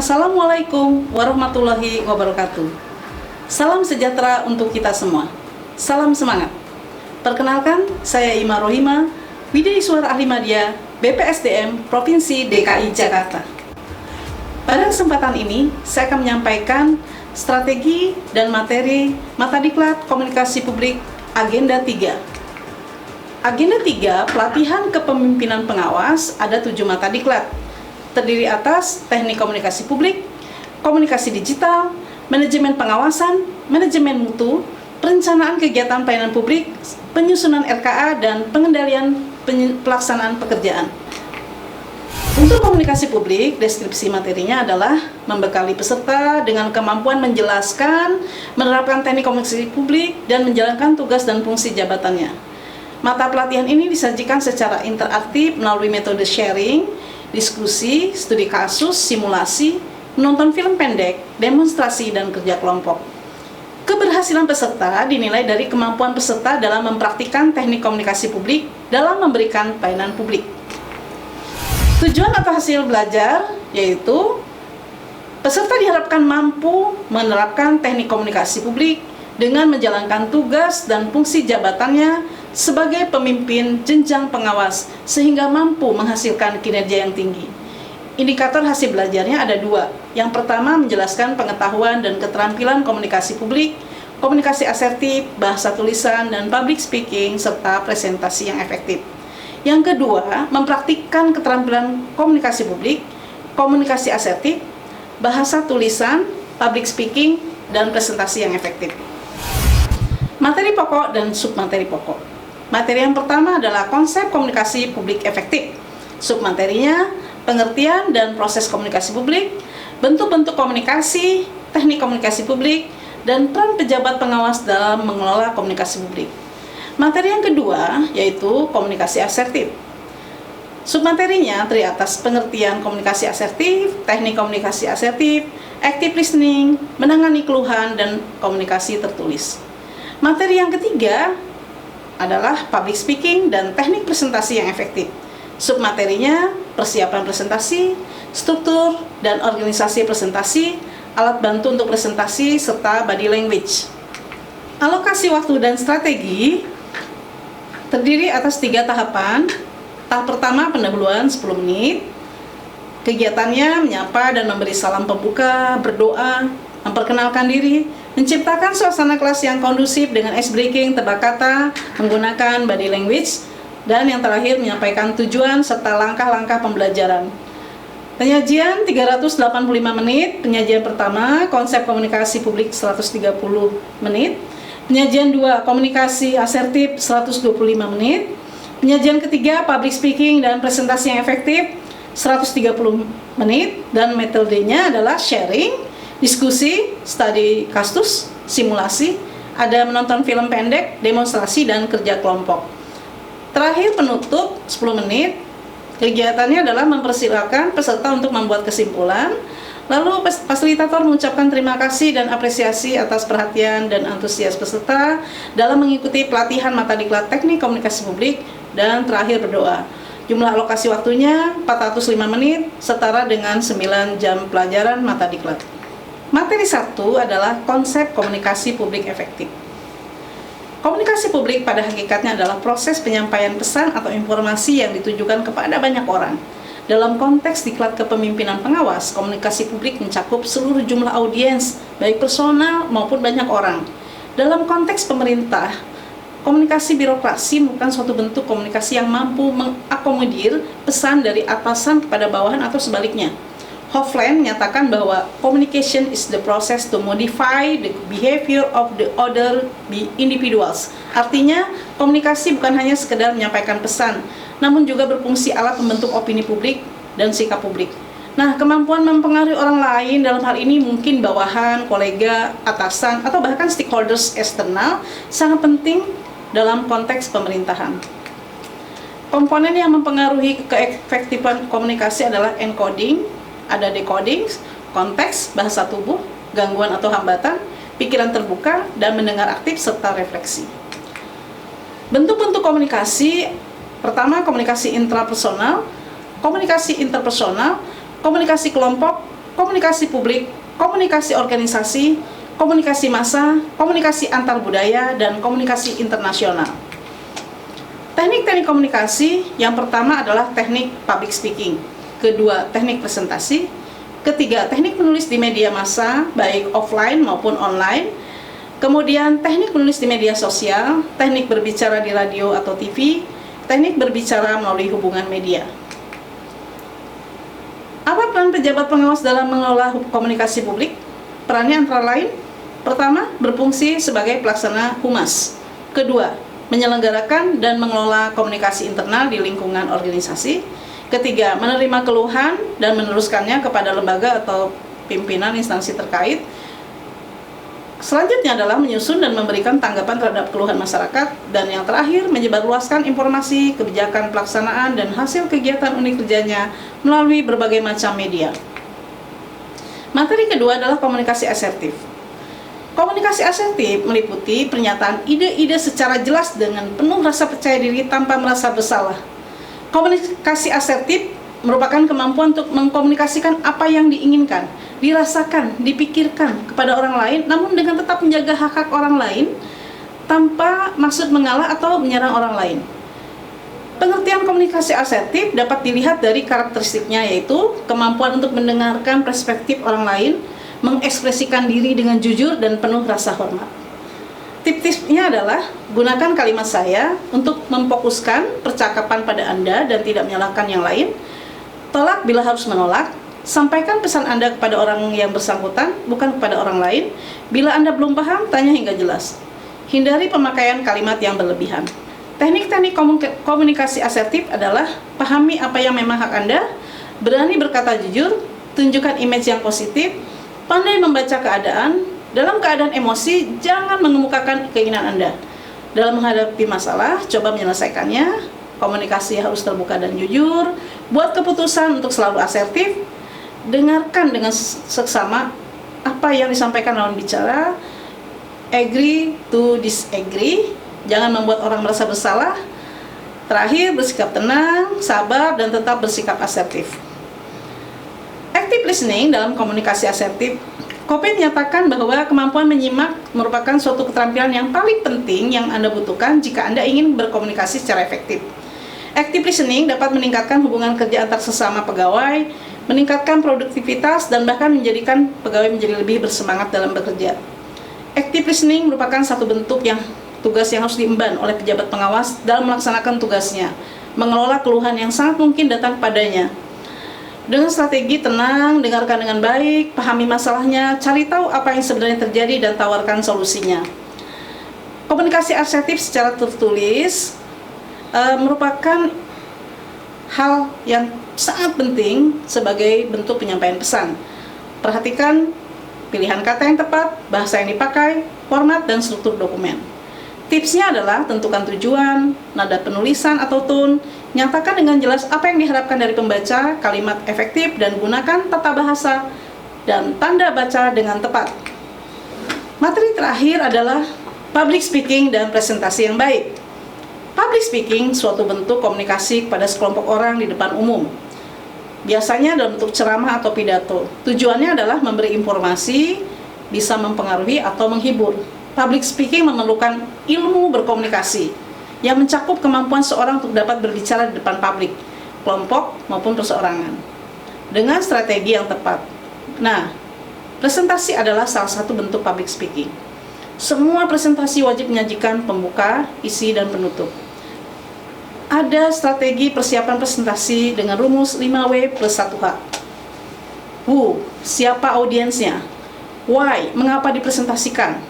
Assalamualaikum warahmatullahi wabarakatuh. Salam sejahtera untuk kita semua. Salam semangat. Perkenalkan, saya Ima Rohima, Wideiswara Ahli Madya, BPSDM Provinsi DKI Jakarta. Pada kesempatan ini, saya akan menyampaikan strategi dan materi Mata Diklat Komunikasi Publik Agenda 3. Agenda 3, pelatihan kepemimpinan pengawas, ada 7 mata diklat. Terdiri atas teknik komunikasi publik, komunikasi digital, manajemen pengawasan, manajemen mutu, perencanaan kegiatan pelayanan publik, penyusunan RKA, dan pengendalian pelaksanaan pekerjaan. Untuk komunikasi publik, deskripsi materinya adalah membekali peserta dengan kemampuan menjelaskan, menerapkan teknik komunikasi publik, dan menjalankan tugas dan fungsi jabatannya. Mata pelatihan ini disajikan secara interaktif melalui metode sharing, diskusi, studi kasus, simulasi, menonton film pendek, demonstrasi, dan kerja kelompok. Keberhasilan peserta dinilai dari kemampuan peserta dalam mempraktikkan teknik komunikasi publik dalam memberikan pelayanan publik. Tujuan atau hasil belajar yaitu peserta diharapkan mampu menerapkan teknik komunikasi publik dengan menjalankan tugas dan fungsi jabatannya sebagai pemimpin jenjang pengawas sehingga mampu menghasilkan kinerja yang tinggi. Indikator hasil belajarnya ada 2. Yang pertama, menjelaskan pengetahuan dan keterampilan komunikasi publik, komunikasi asertif, bahasa tulisan, dan public speaking, serta presentasi yang efektif. Yang kedua, mempraktikkan keterampilan komunikasi publik, komunikasi asertif, bahasa tulisan, public speaking, dan presentasi yang efektif. Materi pokok dan submateri pokok. Materi yang pertama adalah konsep komunikasi publik efektif. Submaterinya, pengertian dan proses komunikasi publik, bentuk-bentuk komunikasi, teknik komunikasi publik, dan peran pejabat pengawas dalam mengelola komunikasi publik. Materi yang kedua yaitu komunikasi asertif. Submaterinya terdiri atas pengertian komunikasi asertif, teknik komunikasi asertif, active listening, menangani keluhan, dan komunikasi tertulis. Materi yang ketiga adalah public speaking dan teknik presentasi yang efektif. Submaterinya persiapan presentasi, struktur dan organisasi presentasi, alat bantu untuk presentasi, serta body language. Alokasi waktu dan strategi terdiri atas 3 tahapan. Tahap pertama, pendahuluan 10 menit. Kegiatannya menyapa dan memberi salam pembuka, berdoa, memperkenalkan diri, menciptakan suasana kelas yang kondusif dengan ice breaking, tebak kata, menggunakan body language, dan yang terakhir menyampaikan tujuan serta langkah-langkah pembelajaran. Penyajian 385 menit. Penyajian pertama, konsep komunikasi publik 130 menit. Penyajian 2, komunikasi asertif 125 menit. Penyajian ketiga, public speaking dan presentasi yang efektif 130 menit. Dan metodenya adalah sharing, diskusi, studi kasus, simulasi, ada menonton film pendek, demonstrasi, dan kerja kelompok. Terakhir penutup 10 menit. Kegiatannya adalah mempersilahkan peserta untuk membuat kesimpulan. Lalu fasilitator mengucapkan terima kasih dan apresiasi atas perhatian dan antusias peserta dalam mengikuti pelatihan mata diklat teknik komunikasi publik, dan terakhir berdoa. Jumlah alokasi waktunya 405 menit, setara dengan 9 jam pelajaran mata diklat. Materi 1 adalah konsep komunikasi publik efektif. Komunikasi publik pada hakikatnya adalah proses penyampaian pesan atau informasi yang ditujukan kepada banyak orang. Dalam konteks diklat kepemimpinan pengawas, komunikasi publik mencakup seluruh jumlah audiens, baik personal maupun banyak orang. Dalam konteks pemerintah, komunikasi birokrasi merupakan suatu bentuk komunikasi yang mampu mengakomodir pesan dari atasan kepada bawahan atau sebaliknya. Hofland menyatakan bahwa communication is the process to modify the behavior of the other individuals. Artinya, komunikasi bukan hanya sekedar menyampaikan pesan, namun juga berfungsi alat membentuk opini publik dan sikap publik. Nah, kemampuan mempengaruhi orang lain dalam hal ini mungkin bawahan, kolega, atasan, atau bahkan stakeholders eksternal sangat penting dalam konteks pemerintahan. Komponen yang mempengaruhi keefektifan komunikasi adalah encoding, ada decoding, konteks, bahasa tubuh, gangguan atau hambatan, pikiran terbuka, dan mendengar aktif, serta refleksi. Bentuk-bentuk komunikasi, pertama komunikasi intrapersonal, komunikasi interpersonal, komunikasi kelompok, komunikasi publik, komunikasi organisasi, komunikasi massa, komunikasi antar budaya, dan komunikasi internasional. Teknik-teknik komunikasi yang pertama adalah teknik public speaking, kedua teknik presentasi, ketiga teknik menulis di media massa baik offline maupun online, kemudian teknik menulis di media sosial, teknik berbicara di radio atau TV, teknik berbicara melalui hubungan media. Apa peran pejabat pengawas dalam mengelola komunikasi publik? Perannya antara lain, pertama, berfungsi sebagai pelaksana humas. Kedua, menyelenggarakan dan mengelola komunikasi internal di lingkungan organisasi. Ketiga, menerima keluhan dan meneruskannya kepada lembaga atau pimpinan instansi terkait. Selanjutnya adalah menyusun dan memberikan tanggapan terhadap keluhan masyarakat. Dan yang terakhir, menyebarluaskan informasi, kebijakan pelaksanaan, dan hasil kegiatan unit kerjanya melalui berbagai macam media. Materi kedua adalah komunikasi asertif. Komunikasi asertif meliputi pernyataan ide-ide secara jelas dengan penuh rasa percaya diri tanpa merasa bersalah. Komunikasi asertif merupakan kemampuan untuk mengkomunikasikan apa yang diinginkan, dirasakan, dipikirkan kepada orang lain, namun dengan tetap menjaga hak-hak orang lain tanpa maksud mengalah atau menyerang orang lain. Pengertian komunikasi asertif dapat dilihat dari karakteristiknya, yaitu kemampuan untuk mendengarkan perspektif orang lain, mengekspresikan diri dengan jujur dan penuh rasa hormat. Tips-tipsnya adalah gunakan kalimat saya untuk memfokuskan percakapan pada Anda dan tidak menyalahkan yang lain. Tolak bila harus menolak. Sampaikan pesan Anda kepada orang yang bersangkutan, bukan kepada orang lain. Bila Anda belum paham, tanya hingga jelas. Hindari pemakaian kalimat yang berlebihan. Teknik-teknik komunikasi asertif adalah pahami apa yang memang hak Anda, berani berkata jujur, tunjukkan image yang positif, pandai membaca keadaan. Dalam keadaan emosi, jangan mengemukakan keinginan Anda. Dalam menghadapi masalah, coba menyelesaikannya. Komunikasi harus terbuka dan jujur. Buat keputusan untuk selalu asertif. Dengarkan dengan seksama apa yang disampaikan lawan bicara. Agree to disagree. Jangan membuat orang merasa bersalah. Terakhir, bersikap tenang, sabar, dan tetap bersikap asertif. Active listening dalam komunikasi asertif. Koppe menyatakan bahwa kemampuan menyimak merupakan suatu keterampilan yang paling penting yang Anda butuhkan jika Anda ingin berkomunikasi secara efektif. Active listening dapat meningkatkan hubungan kerja antar sesama pegawai, meningkatkan produktivitas, dan bahkan menjadikan pegawai menjadi lebih bersemangat dalam bekerja. Active listening merupakan satu bentuk tugas yang harus diemban oleh pejabat pengawas dalam melaksanakan tugasnya, mengelola keluhan yang sangat mungkin datang padanya. Dengan strategi tenang, dengarkan dengan baik, pahami masalahnya, cari tahu apa yang sebenarnya terjadi, dan tawarkan solusinya. Komunikasi asertif secara tertulis merupakan hal yang sangat penting sebagai bentuk penyampaian pesan. Perhatikan pilihan kata yang tepat, bahasa yang dipakai, format, dan struktur dokumen. Tipsnya adalah tentukan tujuan, nada penulisan atau tone, nyatakan dengan jelas apa yang diharapkan dari pembaca, kalimat efektif, dan gunakan tata bahasa dan tanda baca dengan tepat. Materi terakhir adalah public speaking dan presentasi yang baik. Public speaking suatu bentuk komunikasi kepada sekelompok orang di depan umum. Biasanya dalam bentuk ceramah atau pidato. Tujuannya adalah memberi informasi, bisa mempengaruhi atau menghibur. Public speaking memerlukan ilmu berkomunikasi yang mencakup kemampuan seorang untuk dapat berbicara di depan publik, kelompok maupun perseorangan, dengan strategi yang tepat. Nah, presentasi adalah salah satu bentuk public speaking. Semua presentasi wajib menyajikan pembuka, isi, dan penutup. Ada strategi persiapan presentasi dengan rumus 5W plus 1H. Who, siapa audiensnya? Why, mengapa dipresentasikan?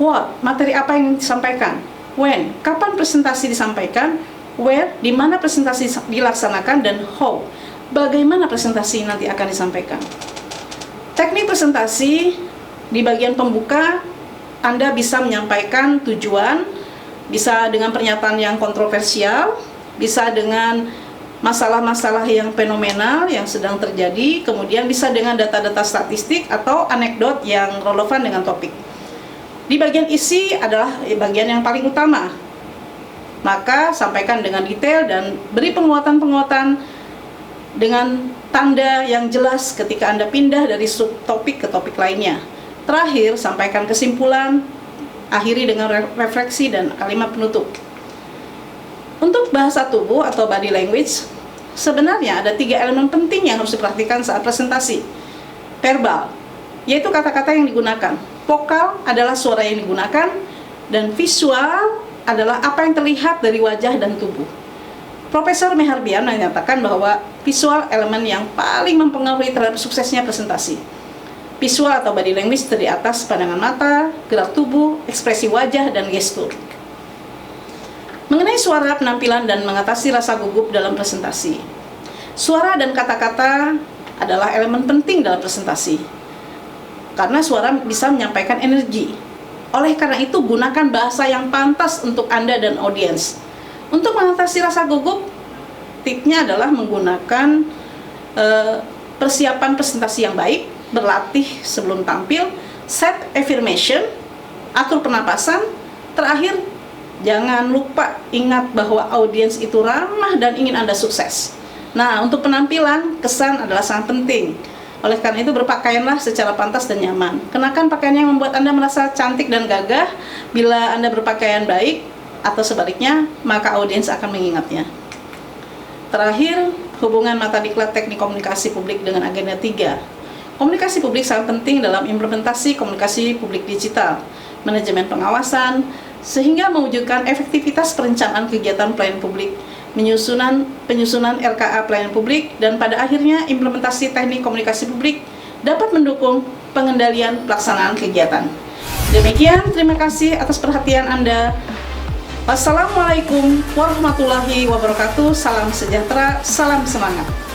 What, materi apa yang disampaikan? When, kapan presentasi disampaikan? Where, di mana presentasi dilaksanakan? Dan how, bagaimana presentasi nanti akan disampaikan? Teknik presentasi di bagian pembuka, Anda bisa menyampaikan tujuan, bisa dengan pernyataan yang kontroversial, bisa dengan masalah-masalah yang fenomenal yang sedang terjadi, kemudian bisa dengan data-data statistik atau anekdot yang relevan dengan topik. Di bagian isi adalah bagian yang paling utama. Maka sampaikan dengan detail dan beri penguatan-penguatan dengan tanda yang jelas ketika Anda pindah dari subtopik ke topik lainnya. Terakhir, sampaikan kesimpulan, akhiri dengan refleksi dan kalimat penutup. Untuk bahasa tubuh atau body language, sebenarnya ada 3 elemen penting yang harus diperhatikan saat presentasi. Verbal, yaitu kata-kata yang digunakan. Vokal adalah suara yang digunakan, dan visual adalah apa yang terlihat dari wajah dan tubuh. Profesor Meharbian menyatakan bahwa visual elemen yang paling mempengaruhi terhadap suksesnya presentasi. Visual atau body language terdiri atas pandangan mata, gerak tubuh, ekspresi wajah, dan gestur. Mengenai suara, penampilan, dan mengatasi rasa gugup dalam presentasi. Suara dan kata-kata adalah elemen penting dalam presentasi, karena suara bisa menyampaikan energi. Oleh karena itu, gunakan bahasa yang pantas untuk Anda dan audiens. Untuk mengatasi rasa gugup, tipsnya adalah menggunakan persiapan presentasi yang baik, berlatih sebelum tampil, set affirmation, atur pernapasan. Terakhir, jangan lupa ingat bahwa audiens itu ramah dan ingin Anda sukses. Nah, untuk penampilan, kesan adalah sangat penting. Oleh karena itu, berpakaianlah secara pantas dan nyaman. Kenakan pakaian yang membuat Anda merasa cantik dan gagah. Bila Anda berpakaian baik, atau sebaliknya, maka audiens akan mengingatnya. Terakhir, hubungan mata diklat teknik komunikasi publik dengan agenda 3. Komunikasi publik sangat penting dalam implementasi komunikasi publik digital, manajemen pengawasan, sehingga mewujudkan efektivitas perencanaan kegiatan pelayanan publik, penyusunan RKA pelayanan publik, dan pada akhirnya implementasi teknik komunikasi publik dapat mendukung pengendalian pelaksanaan kegiatan. Demikian, terima kasih atas perhatian Anda. Wassalamualaikum warahmatullahi wabarakatuh. Salam sejahtera, salam semangat.